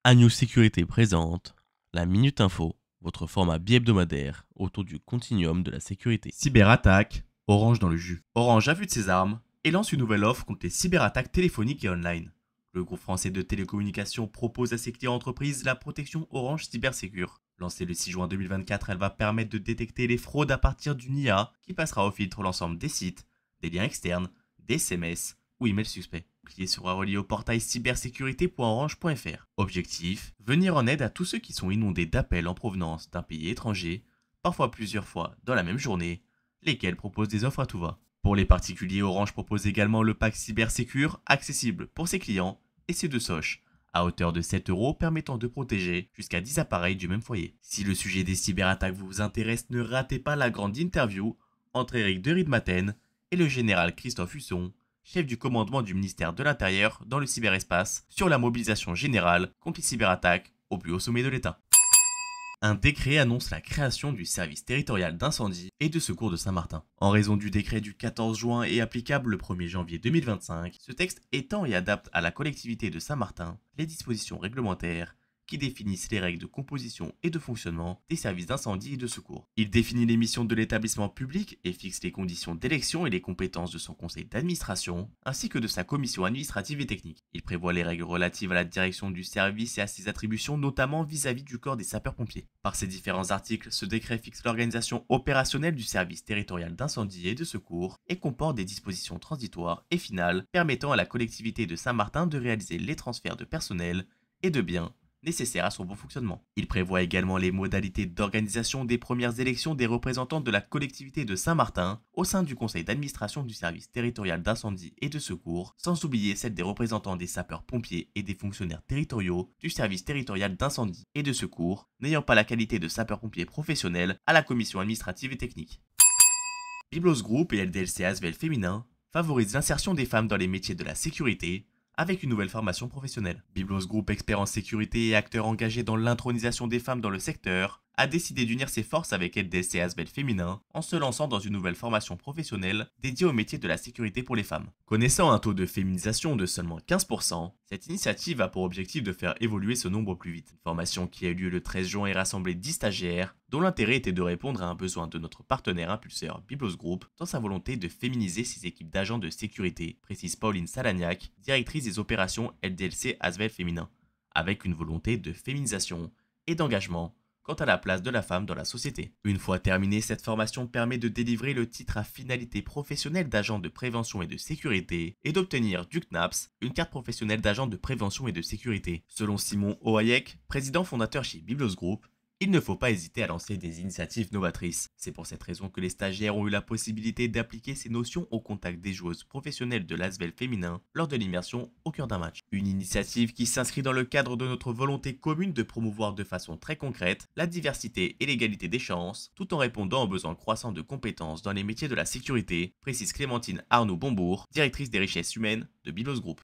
Agnew Sécurité présente la Minute Info, votre format bi-hebdomadaire autour du continuum de la sécurité. Cyberattaque, Orange dans le jus. Orange a vu de ses armes et lance une nouvelle offre contre les cyberattaques téléphoniques et online. Le groupe français de télécommunications propose à ses clients entreprises la protection Orange Cybersecure. Lancée le 6 juin 2024, elle va permettre de détecter les fraudes à partir d'une IA qui passera au filtre l'ensemble des sites, des liens externes, des SMS ou emails suspects. Le client sera relié au portail cybersécurité.orange.fr. Objectif, venir en aide à tous ceux qui sont inondés d'appels en provenance d'un pays étranger, parfois plusieurs fois dans la même journée, lesquels proposent des offres à tout va. Pour les particuliers, Orange propose également le pack Cybersecure accessible pour ses clients et ses deux soches, à hauteur de 7 euros permettant de protéger jusqu'à 10 appareils du même foyer. Si le sujet des cyberattaques vous intéresse, ne ratez pas la grande interview entre Eric de Riedmaten et le général Christophe Husson, chef du commandement du ministère de l'Intérieur dans le cyberespace, sur la mobilisation générale contre les cyberattaques au plus haut sommet de l'État. Un décret annonce la création du service territorial d'incendie et de secours de Saint-Martin. En raison du décret du 14 juin et applicable le 1er janvier 2025, ce texte étend et adapte à la collectivité de Saint-Martin les dispositions réglementaires qui définissent les règles de composition et de fonctionnement des services d'incendie et de secours. Il définit les missions de l'établissement public et fixe les conditions d'élection et les compétences de son conseil d'administration, ainsi que de sa commission administrative et technique. Il prévoit les règles relatives à la direction du service et à ses attributions, notamment vis-à-vis du corps des sapeurs-pompiers. Par ces différents articles, ce décret fixe l'organisation opérationnelle du service territorial d'incendie et de secours et comporte des dispositions transitoires et finales permettant à la collectivité de Saint-Martin de réaliser les transferts de personnel et de biens nécessaires à son bon fonctionnement. Il prévoit également les modalités d'organisation des premières élections des représentants de la collectivité de Saint-Martin au sein du conseil d'administration du service territorial d'incendie et de secours, sans oublier celle des représentants des sapeurs-pompiers et des fonctionnaires territoriaux du service territorial d'incendie et de secours, n'ayant pas la qualité de sapeurs-pompiers professionnels à la commission administrative et technique. Biblos Group et LDLC Asvel Féminin favorisent l'insertion des femmes dans les métiers de la sécurité avec une nouvelle formation professionnelle. Biblos Group, expert en sécurité et acteur engagé dans l'intronisation des femmes dans le secteur, a décidé d'unir ses forces avec LDLC Asvel Féminin en se lançant dans une nouvelle formation professionnelle dédiée au métier de la sécurité pour les femmes. Connaissant un taux de féminisation de seulement 15%, cette initiative a pour objectif de faire évoluer ce nombre plus vite. Une formation qui a eu lieu le 13 juin et rassemblé 10 stagiaires, dont l'intérêt était de répondre à un besoin de notre partenaire impulseur Biblos Group dans sa volonté de féminiser ses équipes d'agents de sécurité, précise Pauline Salagnac, directrice des opérations LDLC Asvel Féminin, avec une volonté de féminisation et d'engagement quant à la place de la femme dans la société. Une fois terminée, cette formation permet de délivrer le titre à finalité professionnelle d'agent de prévention et de sécurité et d'obtenir du CNAPS une carte professionnelle d'agent de prévention et de sécurité. Selon Simon Oayek, président fondateur chez Biblos Group, il ne faut pas hésiter à lancer des initiatives novatrices. C'est pour cette raison que les stagiaires ont eu la possibilité d'appliquer ces notions au contact des joueuses professionnelles de l'Asvel féminin lors de l'immersion au cœur d'un match. Une initiative qui s'inscrit dans le cadre de notre volonté commune de promouvoir de façon très concrète la diversité et l'égalité des chances, tout en répondant aux besoins croissants de compétences dans les métiers de la sécurité, précise Clémentine Arnaud-Bombourg, directrice des richesses humaines de Biblos Group.